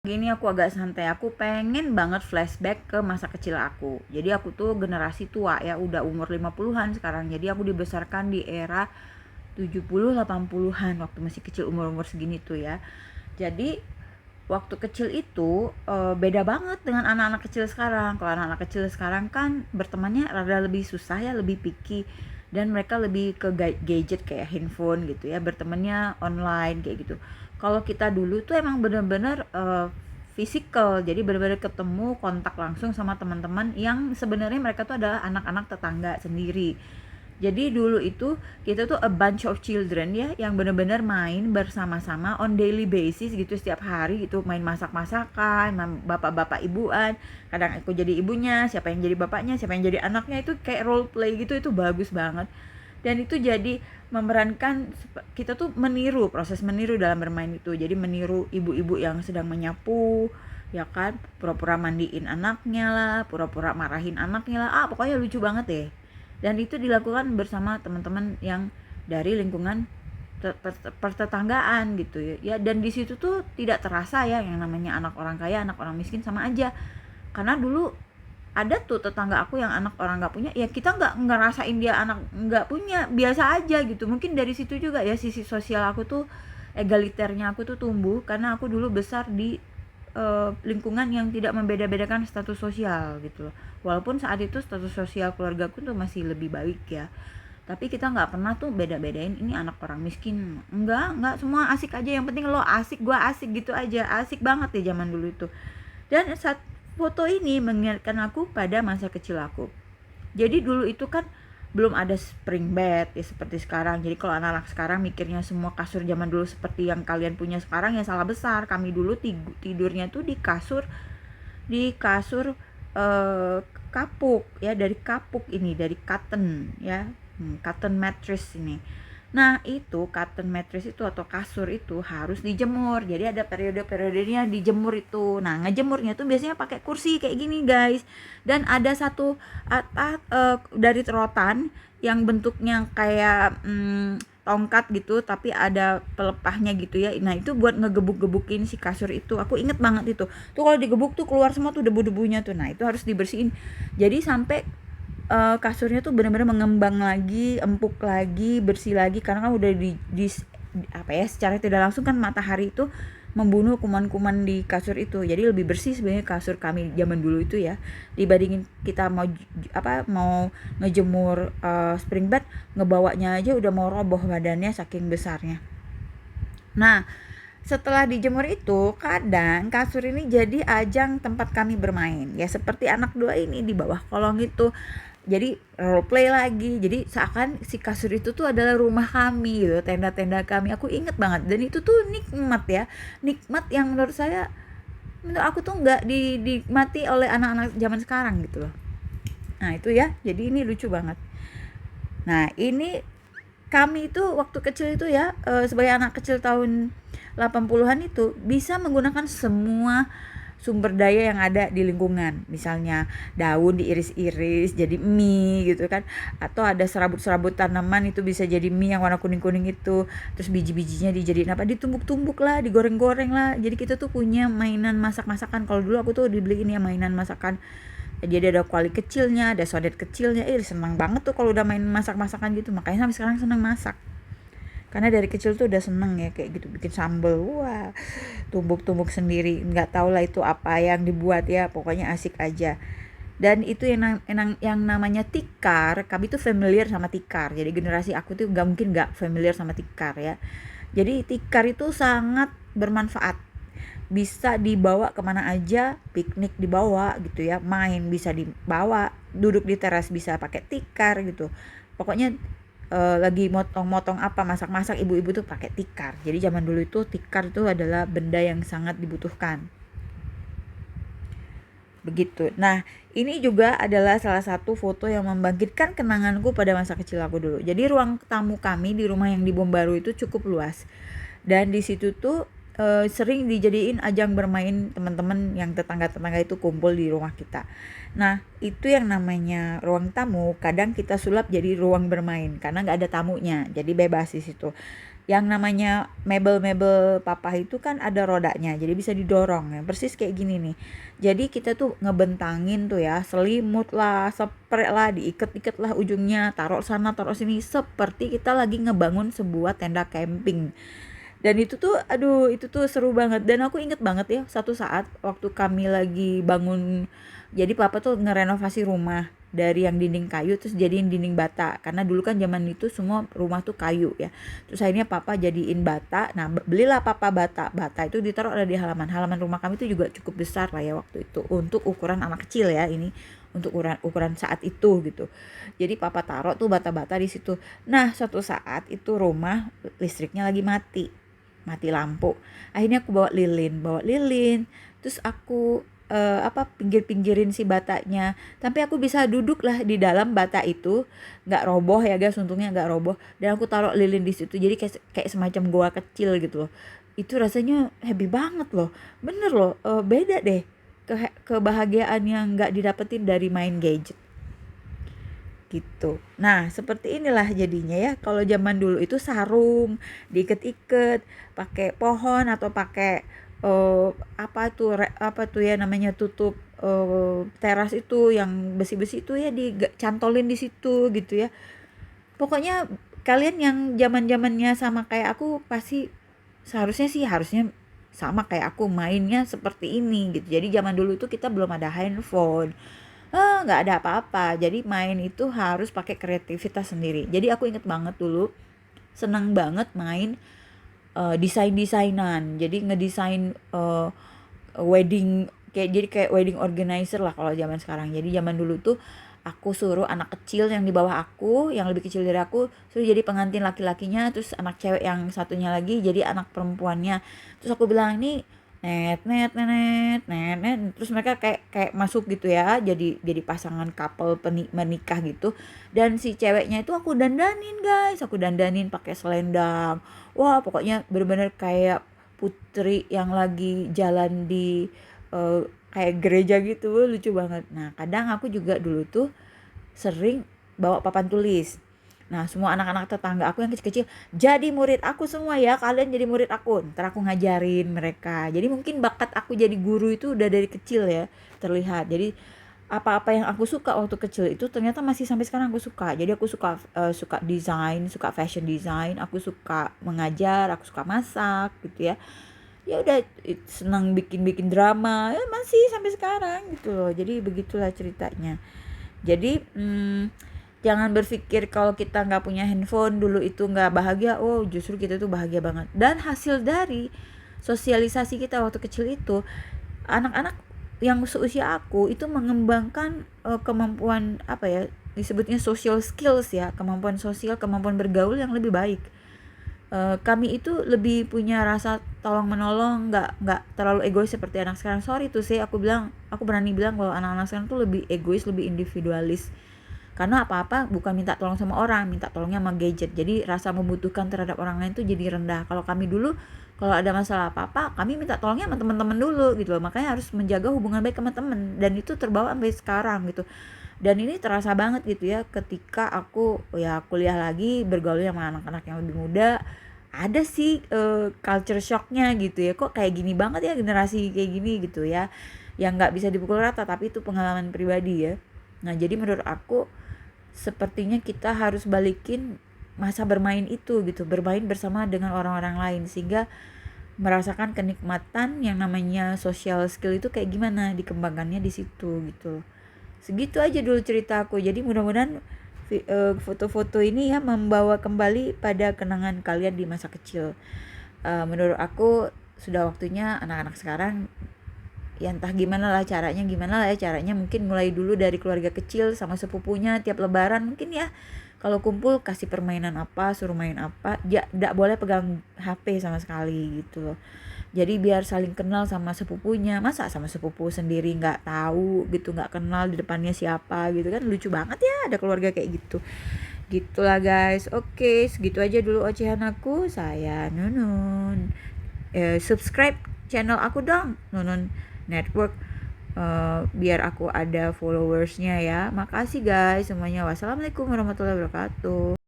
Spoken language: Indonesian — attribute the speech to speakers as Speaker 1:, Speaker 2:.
Speaker 1: Gini aku agak santai, aku pengen banget flashback ke masa kecil aku. Jadi aku tuh generasi tua ya, udah umur 50-an sekarang. Jadi aku dibesarkan di era 70 80-an waktu masih kecil, umur-umur segini tuh ya. Jadi waktu kecil itu beda banget dengan anak-anak kecil sekarang. Kalau anak-anak kecil sekarang kan bertemannya rada lebih susah ya, lebih picky, dan mereka lebih ke gadget kayak handphone gitu ya, bertemannya online kayak gitu. Kalau kita dulu tuh emang bener-bener physical, jadi bener-bener ketemu kontak langsung sama teman-teman yang sebenarnya mereka tuh adalah anak-anak tetangga sendiri. Jadi dulu itu kita tuh a bunch of children ya, yang benar-benar main bersama-sama on daily basis gitu, setiap hari gitu, main masak-masakan, bapak-bapak ibuan, kadang aku jadi ibunya, siapa yang jadi bapaknya, siapa yang jadi anaknya, itu kayak role play gitu, itu bagus banget. Dan itu jadi memerankan, kita tuh meniru, proses meniru dalam bermain itu. Jadi meniru ibu-ibu yang sedang menyapu, ya kan, pura-pura mandiin anaknya lah, pura-pura marahin anaknya lah, pokoknya lucu banget deh. Dan itu dilakukan bersama teman-teman yang dari lingkungan pertetanggaan gitu ya. Dan di situ tuh tidak terasa ya yang namanya anak orang kaya, anak orang miskin sama aja. Karena dulu ada tuh tetangga aku yang anak orang nggak punya, ya kita nggak ngerasain dia anak nggak punya, biasa aja gitu. Mungkin dari situ juga ya sisi sosial aku tuh, egaliternya aku tuh tumbuh, karena aku dulu besar di lingkungan yang tidak membeda-bedakan status sosial gitu loh. Walaupun saat itu status sosial keluargaku tuh masih lebih baik ya, tapi kita nggak pernah tuh beda-bedain ini anak orang miskin, enggak, semua asik aja, yang penting lo asik gua asik gitu aja, asik banget ya zaman dulu itu. Dan saat foto ini mengingatkan aku pada masa kecil aku. Jadi dulu itu kan belum ada spring bed ya seperti sekarang. Jadi kalau anak-anak sekarang mikirnya semua kasur zaman dulu seperti yang kalian punya sekarang, ya salah besar. Kami dulu tidurnya tuh di kasur kapuk ya, dari kapuk ini, dari cotton ya, cotton mattress ini. Nah itu cotton mattress itu atau kasur itu harus dijemur. Jadi ada periode-periodenya dijemur itu. Nah ngejemurnya tuh biasanya pakai kursi kayak gini guys. Dan ada satu dari rotan yang bentuknya kayak tongkat gitu, tapi ada pelepahnya gitu ya. Nah itu buat ngegebuk-gebukin si kasur itu. Aku inget banget itu. Tuh kalau digebuk tuh keluar semua tuh debu-debunya tuh. Nah itu harus dibersihin. Jadi sampai kasurnya tuh benar-benar mengembang lagi, empuk lagi, bersih lagi, karena kan udah di apa ya, secara tidak langsung kan matahari itu membunuh kuman-kuman di kasur itu. Jadi lebih bersih sebenarnya kasur kami zaman dulu itu ya, dibandingin kita mau ngejemur spring bed, ngebawanya aja udah mau roboh badannya saking besarnya. Nah setelah dijemur itu, kadang kasur ini jadi ajang tempat kami bermain ya, seperti anak dua ini di bawah kolong itu. Jadi role play lagi, jadi seakan si kasur itu tuh adalah rumah kami gitu, tenda-tenda kami. Aku inget banget, dan itu tuh nikmat ya, nikmat yang menurut aku tuh nggak dinikmati oleh anak-anak zaman sekarang gitu loh. Nah itu ya, jadi ini lucu banget. Nah ini kami itu waktu kecil itu ya, sebagai anak kecil tahun 80-an itu bisa menggunakan semua sumber daya yang ada di lingkungan. Misalnya daun diiris-iris jadi mie gitu kan, atau ada serabut-serabut tanaman itu bisa jadi mie yang warna kuning-kuning itu. Terus biji-bijinya dijadiin apa, ditumbuk-tumbuk lah, digoreng-goreng lah. Jadi kita tuh punya mainan masak-masakan. Kalau dulu aku tuh dibeliin ya mainan masakan. Jadi ada kuali kecilnya, ada sodet kecilnya. Seneng banget tuh kalau udah main masak-masakan gitu. Makanya sampai sekarang seneng masak. Karena dari kecil tuh udah seneng ya kayak gitu, bikin sambel, wah, tumbuk-tumbuk sendiri, nggak tahu lah itu apa yang dibuat ya, pokoknya asik aja. Dan itu yang namanya tikar, kami tuh familiar sama tikar. Jadi generasi aku tuh nggak mungkin nggak familiar sama tikar ya. Jadi tikar itu sangat bermanfaat, bisa dibawa kemana aja, piknik dibawa gitu ya, main bisa dibawa, duduk di teras bisa pakai tikar gitu. Pokoknya lagi motong-motong apa, masak-masak, ibu-ibu tuh pakai tikar. Jadi zaman dulu itu tikar itu adalah benda yang sangat dibutuhkan. Begitu. Nah, ini juga adalah salah satu foto yang membangkitkan kenanganku pada masa kecil aku dulu. Jadi ruang tamu kami di rumah yang di Bom Baru itu cukup luas. Dan di situ tuh sering dijadiin ajang bermain, teman-teman yang tetangga-tetangga itu kumpul di rumah kita. Nah itu yang namanya ruang tamu kadang kita sulap jadi ruang bermain karena nggak ada tamunya, jadi bebas di situ. Yang namanya mebel-mebel papa itu kan ada rodanya, jadi bisa didorong ya, persis kayak gini nih. Jadi kita tuh ngebentangin tuh ya, selimut lah, spray lah, diikat-ikat lah ujungnya, taruh sana, taruh sini, seperti kita lagi ngebangun sebuah tenda camping. Dan itu tuh, aduh, itu tuh seru banget. Dan aku inget banget ya, satu saat waktu kami lagi bangun, jadi papa tuh ngerenovasi rumah dari yang dinding kayu terus jadiin dinding bata, karena dulu kan zaman itu semua rumah tuh kayu ya. Terus akhirnya papa jadiin bata. Nah, belilah papa bata. Bata itu ditaruh ada di halaman rumah kami itu juga cukup besar lah ya waktu itu untuk ukuran anak kecil ya, ini untuk ukuran saat itu gitu. Jadi papa taruh tuh bata-bata di situ. Nah, suatu saat itu rumah listriknya lagi mati lampu. Akhirnya aku bawa lilin, terus aku pinggir-pinggirin si batanya. Tapi aku bisa duduk lah di dalam bata itu, nggak roboh ya guys, untungnya nggak roboh. Dan aku taruh lilin di situ, jadi kayak semacam goa kecil gitu loh. Itu rasanya happy banget loh, bener loh, beda deh kebahagiaan yang nggak didapetin dari main gadget gitu. Nah, seperti inilah jadinya ya. Kalau zaman dulu itu sarung, diiket-iket, pakai pohon atau pakai apa tuh ya namanya, tutup teras itu yang besi-besi itu ya, dicantolin di situ gitu ya. Pokoknya kalian yang zaman-zamannya sama kayak aku pasti harusnya sama kayak aku mainnya seperti ini gitu. Jadi zaman dulu tuh kita belum ada handphone, nggak ada apa-apa. Jadi main itu harus pakai kreativitas sendiri. Jadi aku inget banget dulu senang banget main desain-desainan. Jadi ngedesain wedding, kayak wedding organizer lah kalau zaman sekarang. Jadi zaman dulu tuh aku suruh anak kecil yang di bawah aku, yang lebih kecil dari aku, suruh jadi pengantin laki-lakinya, terus anak cewek yang satunya lagi jadi anak perempuannya. Terus aku bilang, nih net net net net net, terus mereka kayak masuk gitu ya, jadi pasangan couple menikah gitu. Dan si ceweknya itu aku dandanin guys, aku dandanin pakai selendang. Wah, pokoknya bener-bener kayak putri yang lagi jalan di eh, kayak gereja gitu, lucu banget. Nah, kadang aku juga dulu tuh sering bawa papan tulis. Nah, semua anak-anak tetangga aku yang kecil-kecil, jadi murid aku semua ya, kalian jadi murid aku. Ntar aku ngajarin mereka. Jadi mungkin bakat aku jadi guru itu udah dari kecil ya, terlihat. Jadi apa-apa yang aku suka waktu kecil itu ternyata masih sampai sekarang aku suka. Jadi aku suka desain, suka fashion design, aku suka mengajar, aku suka masak gitu ya. Ya udah, senang bikin drama ya, masih sampai sekarang gitu loh. Jadi begitulah ceritanya. Jadi jangan berpikir kalau kita nggak punya handphone dulu itu nggak bahagia. Oh, justru kita tuh bahagia banget. Dan hasil dari sosialisasi kita waktu kecil itu, anak-anak yang seusia aku itu mengembangkan kemampuan apa ya, disebutnya social skills ya, kemampuan sosial, kemampuan bergaul yang lebih baik. Kami itu lebih punya rasa tolong menolong, nggak terlalu egois seperti anak sekarang. Sorry tuh sih, aku berani bilang kalau anak-anak sekarang tuh lebih egois, lebih individualis. Karena apa-apa bukan minta tolong sama orang, minta tolongnya sama gadget. Jadi rasa membutuhkan terhadap orang lain tuh jadi rendah. Kalau kami dulu, kalau ada masalah apa-apa, kami minta tolongnya sama teman-teman dulu gitu loh. Makanya harus menjaga hubungan baik sama teman, dan itu terbawa sampai sekarang gitu. Dan ini terasa banget gitu ya ketika aku ya kuliah lagi, bergaul sama anak-anak yang lebih muda. Ada sih culture shocknya gitu ya, kok kayak gini banget ya generasi kayak gini gitu ya, yang nggak bisa dipukul rata, tapi itu pengalaman pribadi ya. Nah, jadi menurut aku sepertinya kita harus balikin masa bermain itu gitu, bermain bersama dengan orang-orang lain, sehingga merasakan kenikmatan yang namanya social skill itu kayak gimana dikembangkannya di situ gitu. Segitu aja dulu ceritaku. Jadi mudah-mudahan foto-foto ini ya membawa kembali pada kenangan kalian di masa kecil. Menurut aku sudah waktunya anak-anak sekarang ya entah gimana lah caranya, mungkin mulai dulu dari keluarga kecil sama sepupunya tiap lebaran mungkin ya, kalau kumpul kasih permainan apa, suruh main apa, ya tidak boleh pegang HP sama sekali gitu loh. Jadi biar saling kenal sama sepupunya. Masa sama sepupu sendiri nggak tahu gitu, nggak kenal di depannya siapa gitu kan, lucu banget ya ada keluarga kayak gitu. Gitulah guys. Oke, segitu aja dulu ocehan aku. Saya Nunun. Subscribe channel aku dong, Nunun Network, biar aku ada followersnya ya. Makasih guys semuanya. Wassalamualaikum warahmatullahi wabarakatuh.